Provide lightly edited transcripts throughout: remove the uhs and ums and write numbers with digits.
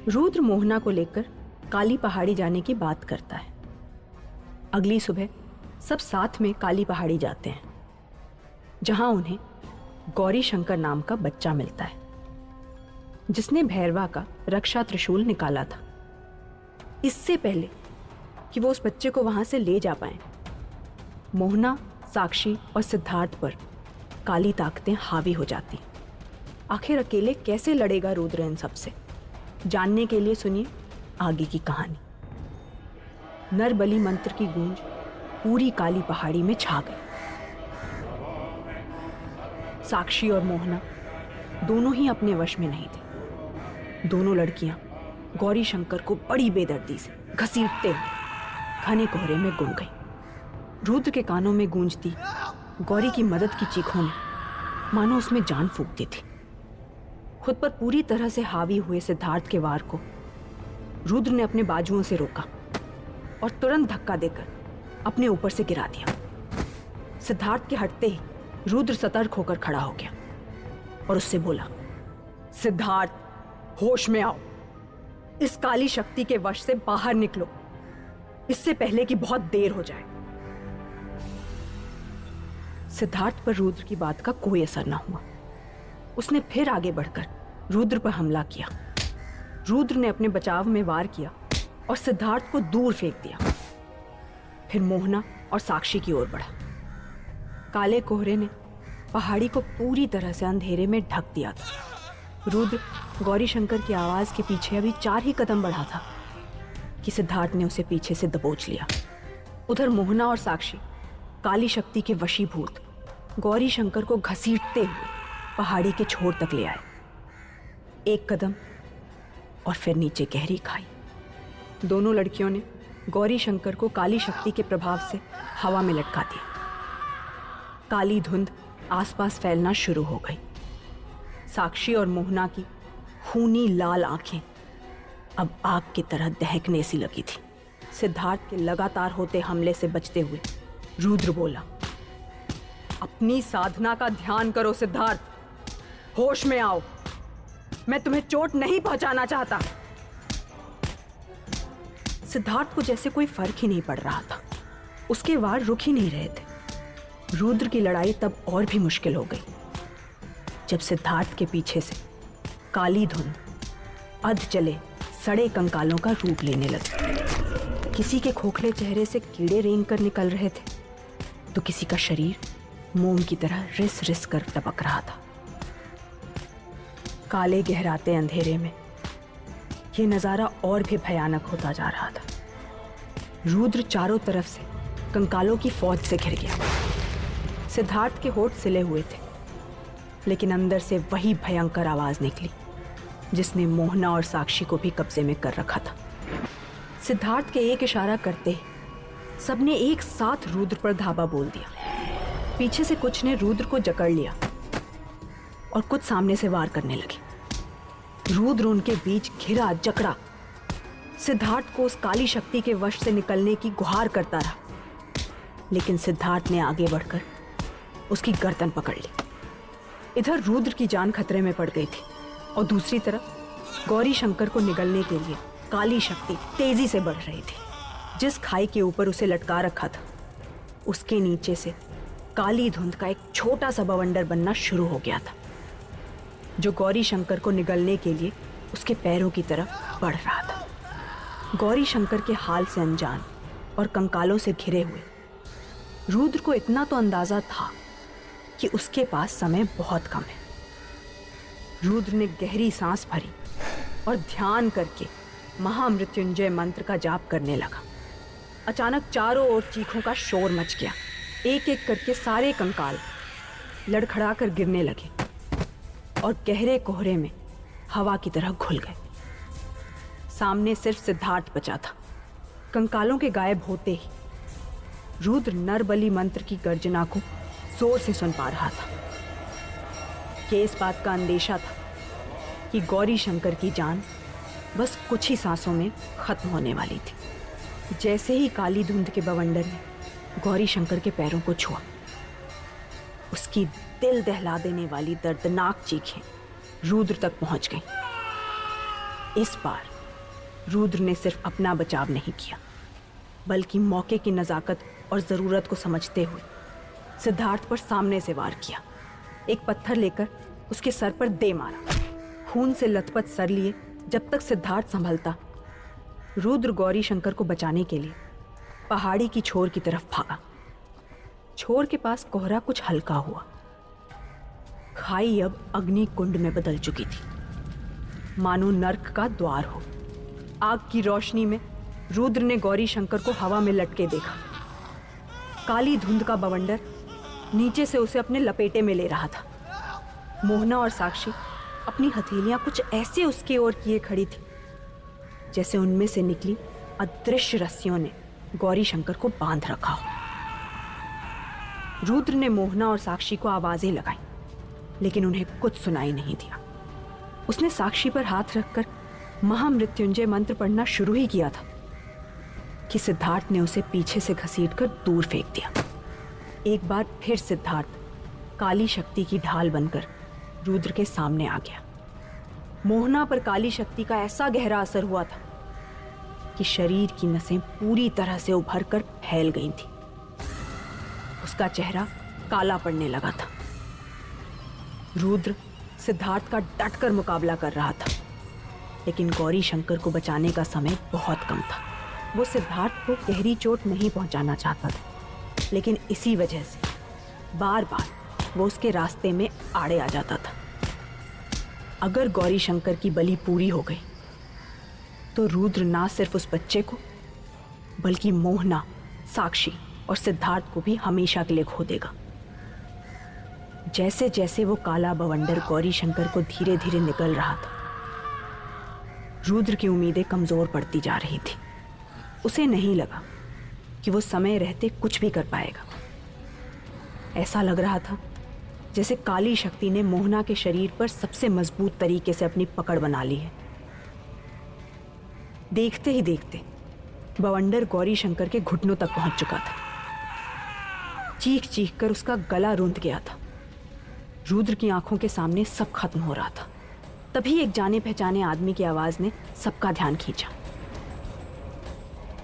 रुद्र मोहना को लेकर काली पहाड़ी जाने की बात करता है। अगली सुबह सब साथ में काली पहाड़ी जाते हैं, जहां उन्हें गौरी शंकर नाम का बच्चा मिलता है, जिसने भैरवा का रक्षा त्रिशूल निकाला था। इससे पहले कि वो उस बच्चे को वहां से ले जा पाए, मोहना, साक्षी और सिद्धार्थ पर काली ताकतें हावी हो जाती। आखिर अकेले कैसे लड़ेगा रुद्र इन सबसे? जानने के लिए सुनिए आगे की कहानी। नरबली मंत्र की गूंज पूरी काली पहाड़ी में छा गई। साक्षी और मोहना दोनों ही अपने वश में नहीं थे। दोनों लड़कियां गौरी शंकर को बड़ी बेदर्दी से घसीटते हुए घने कोहरे में गुम गई। रुद्र के कानों में गूंजती गौरी की मदद की चीखों ने मानो उसमें जान फूंक दी थी। खुद पर पूरी तरह से हावी हुए सिद्धार्थ के वार को रुद्र ने अपने बाजुओं से रोका और तुरंत धक्का देकर अपने ऊपर से गिरा दिया। सिद्धार्थ के हटते ही रुद्र सतर्क होकर खड़ा हो गया और उससे बोला, सिद्धार्थ, होश में आओ। इस काली शक्ति के वश से बाहर निकलो, इससे पहले कि बहुत देर हो जाए। सिद्धार्थ पर रुद्र की बात का कोई असर न हुआ। उसने फिर आगे बढ़कर रुद्र पर हमला किया। रुद्र ने अपने बचाव में वार किया और सिद्धार्थ को दूर फेंक दिया। फिर मोहना और साक्षी की ओर बढ़ा। काले कोहरे ने पहाड़ी को पूरी तरह से अंधेरे में ढक दिया था। रुद्र गौरी शंकर की आवाज के पीछे अभी 4 ही कदम बढ़ा था कि सिद्धार्थ ने उसे पीछे से दबोच लिया। उधर मोहना और साक्षी काली शक्ति के वशीभूत गौरी शंकर को घसीटते हुए पहाड़ी के छोर तक ले आए। एक कदम और फिर नीचे गहरी खाई। दोनों लड़कियों ने गौरी शंकर को काली शक्ति के प्रभाव से हवा में लटका दिया। काली धुंध आसपास फैलना शुरू हो गई। साक्षी और मोहना की खूनी लाल आंखें अब आग की तरह दहकने सी लगी थी। सिद्धार्थ के लगातार होते हमले से बचते हुए रुद्र बोला, अपनी साधना का ध्यान करो सिद्धार्थ, होश में आओ। मैं तुम्हें चोट नहीं पहुंचाना चाहता। सिद्धार्थ को जैसे कोई फर्क ही नहीं पड़ रहा था। उसके वार रुक ही नहीं रहे थे। रुद्र की लड़ाई तब और भी मुश्किल हो गई जब सिद्धार्थ के पीछे से काली धुंध अध जले सड़े कंकालों का रूप लेने लगी। किसी के खोखले चेहरे से कीड़े रेंग कर निकल रहे थे, तो किसी का शरीर मोम की तरह रिस रिस कर टपक रहा था। काले गहराते अंधेरे में यह नजारा और भी भयानक होता जा रहा था। रुद्र चारों तरफ से कंकालों की फौज से घिर गया। सिद्धार्थ के होठ सिले हुए थे, लेकिन अंदर से वही भयंकर आवाज निकली जिसने मोहना और साक्षी को भी कब्जे में कर रखा था। सिद्धार्थ के एक इशारा करते ही सबने एक साथ रुद्र पर धावा बोल दिया। पीछे से कुछ ने रुद्र को जकड़ लिया और कुछ सामने से वार करने लगे। रुद्र उनके बीच घिरा जकड़ा सिद्धार्थ को उस काली शक्ति के वश से निकलने की गुहार करता रहा, लेकिन सिद्धार्थ ने आगे बढ़कर उसकी गर्दन पकड़ ली। इधर रुद्र की जान खतरे में पड़ गई थी और दूसरी तरफ गौरी शंकर को निगलने के लिए काली शक्ति तेजी से बढ़ रही थी। जिस खाई के ऊपर उसे लटका रखा था, उसके नीचे से काली धुंध का एक छोटा सा बवंडर बनना शुरू हो गया था, जो गौरी शंकर को निगलने के लिए उसके पैरों की तरफ बढ़ रहा था। गौरी शंकर के हाल से अनजान और कंकालों से घिरे हुए रुद्र को इतना तो अंदाजा था कि उसके पास समय बहुत कम है। रुद्र ने गहरी सांस भरी और ध्यान करके महामृत्युंजय मंत्र का जाप करने लगा। अचानक चारों ओर चीखों का शोर मच गया। एक एक करके सारे कंकाल लड़खड़ा कर गिरने लगे और गहरे कोहरे में हवा की तरह घुल गए। सामने सिर्फ सिद्धार्थ बचा था। कंकालों के गायब होते ही रुद्र नरबली मंत्र की गर्जना को जोर से सुन पा रहा था। ये इस बात का अंदेशा था कि गौरी शंकर की जान बस कुछ ही सांसों में खत्म होने वाली थी। जैसे ही काली धुंध के बवंडर ने गौरी शंकर के पैरों को छुआ, उसकी दिल दहला देने वाली दर्दनाक चीखें रुद्र तक पहुंच गईं। इस बार रुद्र ने सिर्फ अपना बचाव नहीं किया, बल्कि मौके की नज़ाकत और ज़रूरत को समझते हुए सिद्धार्थ पर सामने से वार किया। एक पत्थर लेकर उसके सर पर दे मारा। खून से लथपथ सर लिए जब तक सिद्धार्थ संभलता, रुद्र गौरी शंकर को बचाने के लिए पहाड़ी की छोर की तरफ भागा। छोर के पास कोहरा कुछ हल्का हुआ। खाई अब अग्नि कुंड में बदल चुकी थी, मानो नर्क का द्वार हो। आग की रोशनी में रुद्र ने गौरी शंकर को हवा में लटके देखा। काली धुंध का बवंडर नीचे से उसे अपने लपेटे में ले रहा था। मोहना और साक्षी अपनी हथेलियां कुछ ऐसे उसके ओर किए खड़ी थी जैसे उनमें से निकली अदृश्य रस्सियों ने गौरी शंकर को बांध रखा हो। रुद्र ने मोहना और साक्षी को आवाजें लगाई, लेकिन उन्हें कुछ सुनाई नहीं दिया। उसने साक्षी पर हाथ रखकर महामृत्युंजय मंत्र पढ़ना शुरू ही किया था कि सिद्धार्थ ने उसे पीछे से घसीटकर दूर फेंक दिया। एक बार फिर सिद्धार्थ काली शक्ति की ढाल बनकर रुद्र के सामने आ गया। मोहना पर काली शक्ति का ऐसा गहरा असर हुआ था कि शरीर की नसें पूरी तरह से उभरकर फैल गई थी। उसका चेहरा काला पड़ने लगा था। रुद्र सिद्धार्थ का डटकर मुकाबला कर रहा था, लेकिन गौरी शंकर को बचाने का समय बहुत कम था। वो सिद्धार्थ को गहरी चोट नहीं पहुंचाना चाहता था, लेकिन इसी वजह से बार बार वो उसके रास्ते में आड़े आ जाता था। अगर गौरी शंकर की बलि पूरी हो गई तो रुद्र ना सिर्फ उस बच्चे को, बल्कि मोहना, साक्षी और सिद्धार्थ को भी हमेशा के लिए खो देगा। जैसे जैसे वो काला बवंडर गौरी शंकर को धीरे धीरे निकल रहा था, रुद्र की उम्मीदें कमजोर पड़ती जा रही थी। उसे नहीं लगा कि वो समय रहते कुछ भी कर पाएगा। ऐसा लग रहा था जैसे काली शक्ति ने मोहना के शरीर पर सबसे मजबूत तरीके से अपनी पकड़ बना ली है। देखते ही देखते बवंडर गौरी शंकर के घुटनों तक पहुंच चुका था। चीख चीख कर उसका गला रूंध गया था। रुद्र की आंखों के सामने सब खत्म हो रहा था। तभी एक जाने पहचाने आदमी की आवाज ने सबका ध्यान खींचा।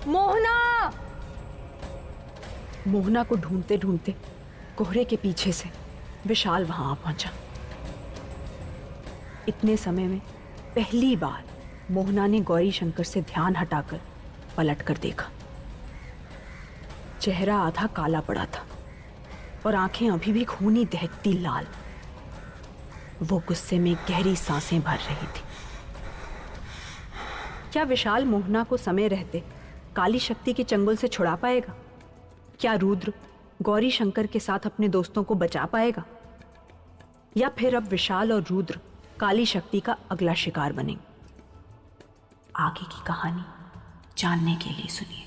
मोहना! मोहना को ढूंढते ढूंढते कोहरे के पीछे से विशाल वहां आ पहुंचा। इतने समय में पहली बार मोहना ने गौरी शंकर से ध्यान हटाकर पलट कर देखा। चेहरा आधा काला पड़ा था और आंखें अभी भी खूनी दहकती लाल। वो गुस्से में गहरी सांसें भर रही थी। क्या विशाल मोहना को समय रहते काली शक्ति के चंगुल से छुड़ा पाएगा? क्या रुद्र गौरी शंकर के साथ अपने दोस्तों को बचा पाएगा? या फिर अब विशाल और रुद्र काली शक्ति का अगला शिकार बनेंगे? आगे की कहानी जानने के लिए सुनिए।